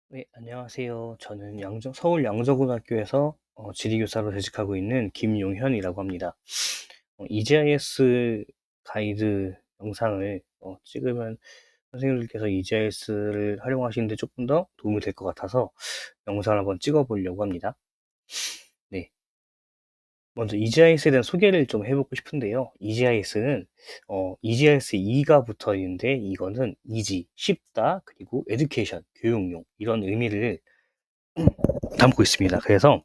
네, 안녕하세요. 저는 서울 양저고등학교에서 지리교사로 재직하고 있는 김용현이라고 합니다. EGIS 가이드 영상을 찍으면 선생님들께서 EGIS를 활용하시는데 조금 더 도움이 될 것 같아서 영상을 한번 찍어보려고 합니다. 네, 먼저 EGIS에 대한 소개를 좀 해보고 싶은데요. EGIS는 EGIS 2가 붙어 있는데 이거는 easy, 쉽다, 그리고 education, 교육용 이런 의미를 담고 있습니다. 그래서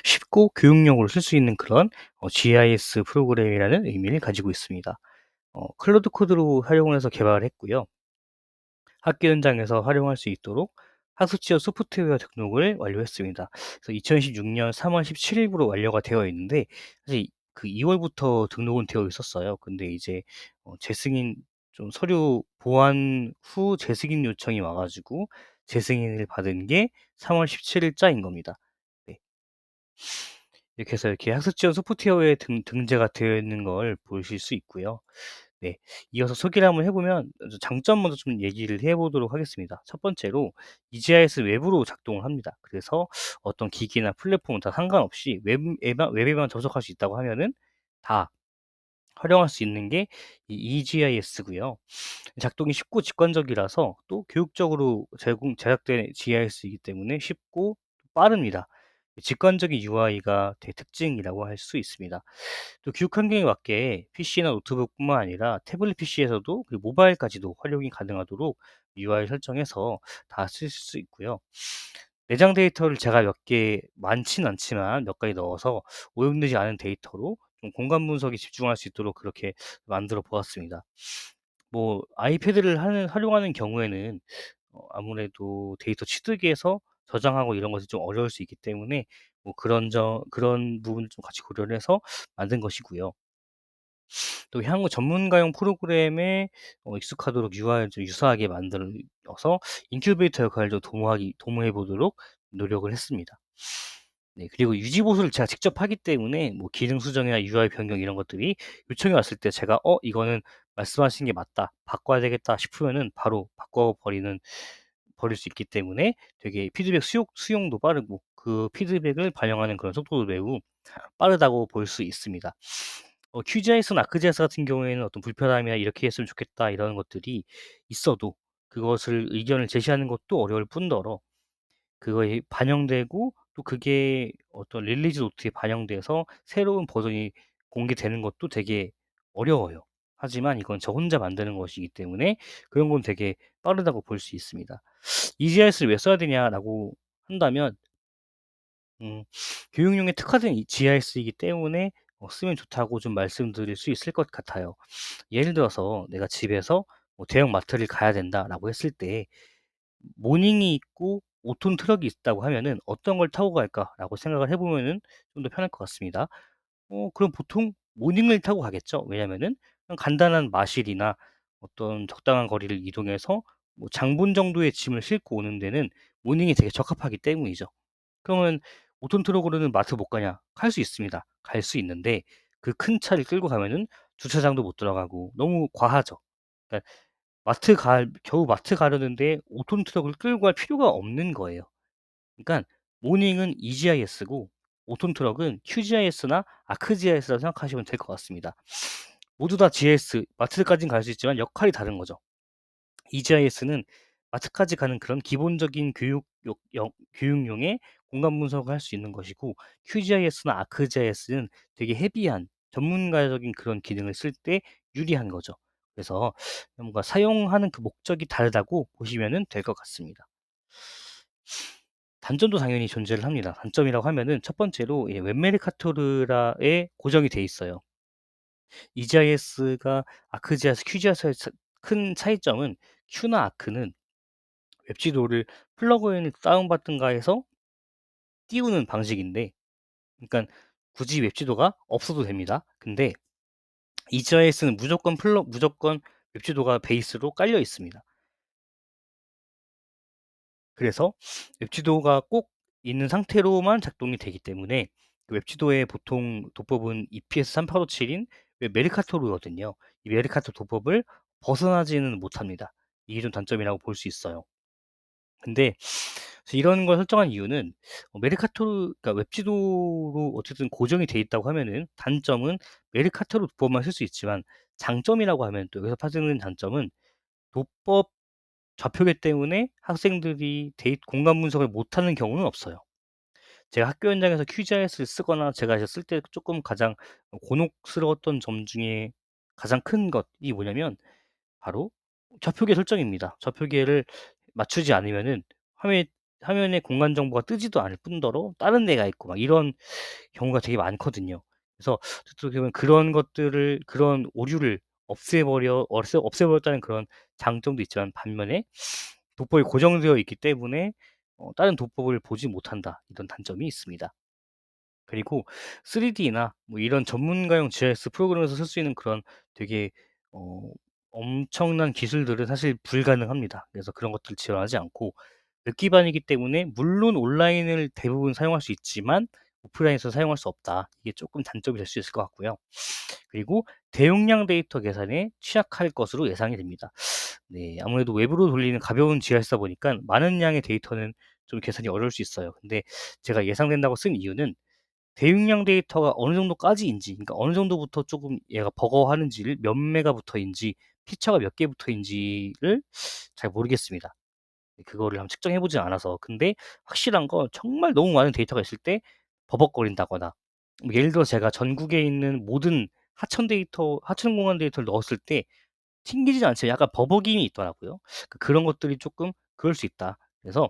쉽고 교육용으로 쓸 수 있는 그런 GIS 프로그램이라는 의미를 가지고 있습니다. 클로드 코드로 활용을 해서 개발을 했고요. 학교 현장에서 활용할 수 있도록 학습지원 소프트웨어 등록을 완료했습니다. 그래서 2016년 3월 17일부로 완료가 되어 있는데 사실 그 2월부터 등록은 되어 있었어요. 근데 이제 재승인 좀 서류 보완 후 재승인 요청이 와가지고 재승인을 받은 게 3월 17일자인 겁니다. 네. 이렇게 해서 이렇게 학습지원 소프트웨어에 등재가 되어 있는 걸 보실 수 있고요. 네. 이어서 소개를 한번 해보면 장점 먼저 좀 얘기를 해보도록 하겠습니다. 첫 번째로 EGIS 웹으로 작동을 합니다. 그래서 어떤 기기나 플랫폼 다 상관없이 웹에만 접속할 수 있다고 하면은 다 활용할 수 있는 게 이 EGIS고요. 작동이 쉽고 직관적이라서 또 교육적으로 제작된 GIS이기 때문에 쉽고 빠릅니다. 직관적인 UI가 대특징이라고 할 수 있습니다. 또 교육 환경에 맞게 PC나 노트북뿐만 아니라 태블릿 PC에서도 그리고 모바일까지도 활용이 가능하도록 UI 설정해서 다 쓸 수 있고요. 내장 데이터를 제가 몇 개 많진 않지만 몇 가지 넣어서 오염되지 않은 데이터로 좀 공간 분석에 집중할 수 있도록 그렇게 만들어 보았습니다. 뭐 아이패드를 활용하는 경우에는 아무래도 데이터 취득해서 저장하고 이런 것이 좀 어려울 수 있기 때문에 뭐 그런 부분을 좀 같이 고려를 해서 만든 것이고요. 또 향후 전문가용 프로그램에 익숙하도록 UI를 좀 유사하게 만들어서 인큐베이터 역할을 좀 도모해 보도록 노력을 했습니다. 네, 그리고 유지 보수를 제가 직접 하기 때문에 뭐 기능 수정이나 UI 변경 이런 것들이 요청이 왔을 때 제가 이거는 말씀하신 게 맞다. 바꿔야 되겠다 싶으면은 바로 버릴 수 있기 때문에 되게 피드백 수용도 빠르고 그 피드백을 반영하는 그런 속도도 매우 빠르다고 볼 수 있습니다. QGIS나 아크GIS 같은 경우에는 어떤 불편함이나 이렇게 했으면 좋겠다 이런 것들이 있어도 그것을 의견을 제시하는 것도 어려울 뿐더러 그거에 반영되고 또 그게 어떤 릴리즈 노트에 반영돼서 새로운 버전이 공개되는 것도 되게 어려워요. 하지만 이건 저 혼자 만드는 것이기 때문에 그런 건 되게 빠르다고 볼 수 있습니다. EGIS를 왜 써야 되냐라고 한다면 교육용에 특화된 이 GIS이기 때문에 쓰면 좋다고 좀 말씀드릴 수 있을 것 같아요. 예를 들어서 내가 집에서 뭐 대형 마트를 가야 된다라고 했을 때 모닝이 있고 5톤 트럭이 있다고 하면은 '어떤 걸 타고 갈까?'라고 생각을 해 보면은 좀 더 편할 것 같습니다. 그럼 보통 모닝을 타고 가겠죠. 왜냐면은 그냥 간단한 마실이나 어떤 적당한 거리를 이동해서 뭐 장본 정도의 짐을 싣고 오는 데는 모닝이 되게 적합하기 때문이죠. 그러면 5톤 트럭으로는 마트 못 가냐? 갈 수 있습니다. 갈 수 있는데 그 큰 차를 끌고 가면은 주차장도 못 들어가고 너무 과하죠. 그러니까 겨우 마트 가려는데 5톤 트럭을 끌고 갈 필요가 없는 거예요. 그러니까 모닝은 EGIS고 5톤 트럭은 QGIS나 아크GIS라고 생각하시면 될 것 같습니다. 모두 다 GIS, 마트까지는 갈 수 있지만 역할이 다른 거죠. EGIS는 마트까지 가는 그런 기본적인 교육용의 공간 분석을 할 수 있는 것이고 QGIS나 아크GIS는 되게 헤비한 전문가적인 그런 기능을 쓸 때 유리한 거죠. 그래서 뭔가 사용하는 그 목적이 다르다고 보시면 될 것 같습니다. 단점도 당연히 존재를 합니다. 단점이라고 하면은 첫 번째로 웹메리카토르라에 고정이 돼 있어요. EGIS가 아크GIS, QGIS의 큰 차이점은 Q나 아크는 웹지도를 플러그인을 다운받든가 해서 띄우는 방식인데 그러니까 굳이 웹지도가 없어도 됩니다. 근데 EGIS는 무조건 웹지도가 베이스로 깔려 있습니다. 그래서 웹지도가 꼭 있는 상태로만 작동이 되기 때문에 그 웹지도의 보통 도법은 EPS 3857인 메르카토르거든요. 이 메르카토르 도법을 벗어나지는 못합니다. 이게 좀 단점이라고 볼 수 있어요. 근데 이런 걸 설정한 이유는 메르카토르 그러니까 웹지도로 어쨌든 고정이 돼 있다고 하면은 단점은 메르카토르 도법만 쓸 수 있지만 장점이라고 하면 또 여기서 파생되는 장점은 도법 좌표계 때문에 학생들이 공간 분석을 못하는 경우는 없어요. 제가 학교 현장에서 QGIS를 쓰거나 제가 이제 쓸 때 조금 가장 곤혹스러웠던 점 중에 가장 큰 것이 뭐냐면 바로 좌표계 설정입니다. 좌표계를 맞추지 않으면은 화면에 화면에 공간 정보가 뜨지도 않을 뿐더러 다른 데가 있고 막 이런 경우가 되게 많거든요. 그래서 어떻게 보면 그런 것들을 그런 오류를 없애버렸다는 그런 장점도 있지만 반면에 도법이 고정되어 있기 때문에 다른 도법을 보지 못한다. 이런 단점이 있습니다. 그리고 3D나 뭐 이런 전문가용 GIS 프로그램에서 쓸 수 있는 그런 되게 어 엄청난 기술들은 사실 불가능합니다. 그래서 그런 것들을 지원하지 않고 웹 기반이기 때문에 물론 온라인을 대부분 사용할 수 있지만 오프라인에서 사용할 수 없다. 이게 조금 단점이 될 수 있을 것 같고요. 그리고 대용량 데이터 계산에 취약할 것으로 예상이 됩니다. 네, 아무래도 웹으로 돌리는 가벼운 GIS다 보니까 많은 양의 데이터는 좀 계산이 어려울 수 있어요. 근데 제가 예상된다고 쓴 이유는 대용량 데이터가 어느 정도까지인지, 그러니까 어느 정도부터 조금 얘가 버거워하는지를 몇 메가부터인지, 피처가 몇 개부터인지를 잘 모르겠습니다. 그거를 한번 측정해 보진 않아서. 근데 확실한 건 정말 너무 많은 데이터가 있을 때 버벅거린다거나, 뭐 예를 들어 제가 전국에 있는 모든 하천 공간 데이터를 넣었을 때 튕기진 않지만 약간 버벅임이 있더라고요. 그런 것들이 조금 그럴 수 있다. 그래서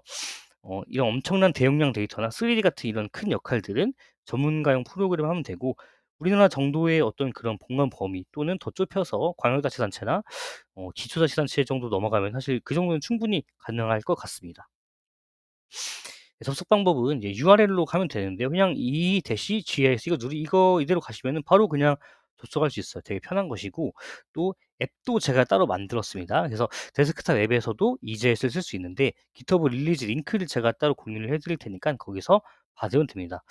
이런 엄청난 대용량 데이터나 3D 같은 이런 큰 역할들은 전문가용 프로그램을 하면 되고, 우리나라 정도의 어떤 그런 공간 범위 또는 더 좁혀서 광역자치단체나 기초자치단체 정도 넘어가면 사실 그 정도는 충분히 가능할 것 같습니다. 접속 방법은 이제 URL로 가면 되는데요. 그냥 이 대시 GIS 이거 이대로 가시면은 바로 그냥 접속할 수 있어요. 되게 편한 것이고, 또 앱도 제가 따로 만들었습니다. 그래서 데스크탑 앱에서도 EJS를 쓸 수 있는데 GitHub 릴리즈 링크를 제가 따로 공유를 해 드릴 테니까 거기서 받으면 됩니다.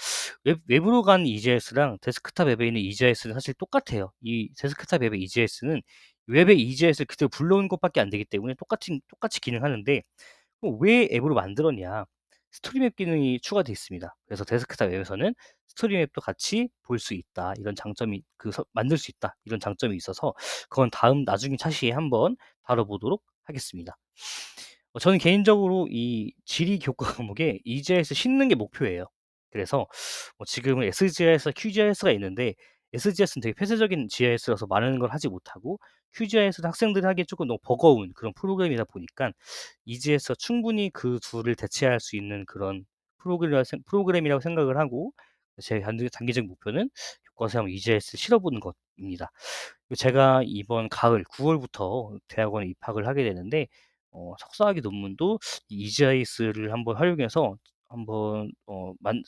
웹으로 간 EJS랑 데스크탑 앱에 있는 EJS는 사실 똑같아요. 이 데스크탑 앱의 EJS는 웹의 EJS를 그대로 불러온 것밖에 안 되기 때문에 똑같이 기능하는데, 왜 앱으로 만들었냐? 스토리맵 기능이 추가되어 있습니다. 그래서 데스크탑 앱에서는 스토리맵도 같이 볼 수 있다. 이런 장점이 만들 수 있다. 이런 장점이 있어서 그건 나중에 차시에 한번 다뤄보도록 하겠습니다. 저는 개인적으로 이 지리 교과 과목에 EJS 싣는 게 목표예요. 그래서 지금은 SGIS, QGIS가 있는데 SGIS는 되게 폐쇄적인 GIS라서 많은 걸 하지 못하고 QGIS는 학생들이 하기에 조금 너무 버거운 그런 프로그램이다 보니까 EGS가 충분히 그 둘을 대체할 수 있는 그런 프로그램이라고 생각을 하고 제 단기적 목표는 교과서에 EGS를 실어보는 것입니다. 제가 이번 가을 9월부터 대학원에 입학을 하게 되는데 석사학위 논문도 이 EGIS를 한번 활용해서 한번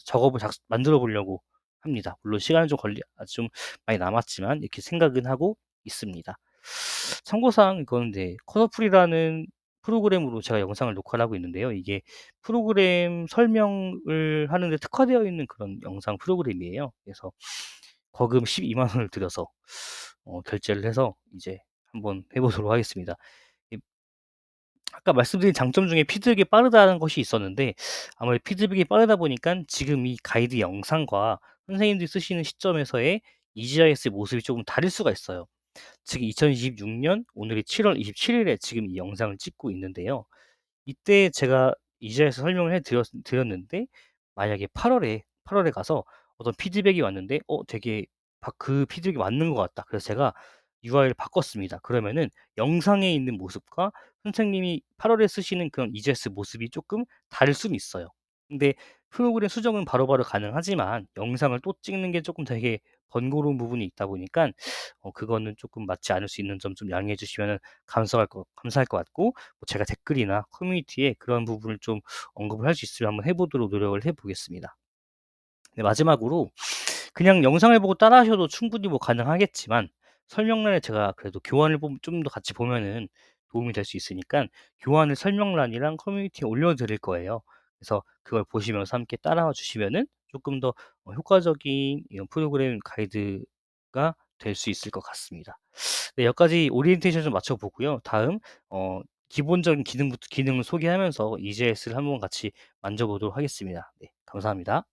작업을 만들어 보려고 합니다. 물론 시간은 좀 많이 남았지만 이렇게 생각은 하고 있습니다. 참고사항 이거는 컷오프리라는 프로그램으로 제가 영상을 녹화를 하고 있는데요. 이게 프로그램 설명을 하는데 특화되어 있는 그런 영상 프로그램이에요. 그래서 거금 12만 원을 들여서 결제를 해서 이제 한번 해 보도록 하겠습니다. 이 아까 말씀드린 장점 중에 피드백이 빠르다는 것이 있었는데 아무래도 피드백이 빠르다 보니깐 지금 이 가이드 영상과 선생님들이 쓰시는 시점에서의 EGIS의 모습이 조금 다를 수가 있어요. 지금 2026년 오늘이 7월 27일에 지금 이 영상을 찍고 있는데요. 이때 제가 EGIS 설명을 드렸는데 만약에 8월에 가서 어떤 피드백이 왔는데 되게 그 피드백이 맞는 것 같다. 그래서 제가 UI를 바꿨습니다. 그러면은 영상에 있는 모습과 선생님이 8월에 쓰시는 그런 EGS 모습이 조금 다를 수는 있어요. 근데 프로그램 수정은 바로바로 가능하지만 영상을 또 찍는 게 조금 되게 번거로운 부분이 있다 보니까 그거는 조금 맞지 않을 수 있는 점 좀 양해해 주시면은 감사할 것 같고, 제가 댓글이나 커뮤니티에 그런 부분을 좀 언급을 할 수 있으면 한번 해 보도록 노력을 해 보겠습니다. 네, 마지막으로 그냥 영상을 보고 따라 하셔도 충분히 뭐 가능하겠지만 설명란에 제가 그래도 교환을 좀 더 같이 보면은 도움이 될 수 있으니까 교환을 설명란이랑 커뮤니티에 올려 드릴 거예요. 그래서 그걸 보시면서 함께 따라와 주시면은 조금 더 효과적인 이런 프로그램 가이드가 될 수 있을 것 같습니다. 네, 여기까지 오리엔테이션 좀 맞춰 보고요. 다음 기본적인 기능을 소개하면서 EJS를 한번 같이 만져보도록 하겠습니다. 네, 감사합니다.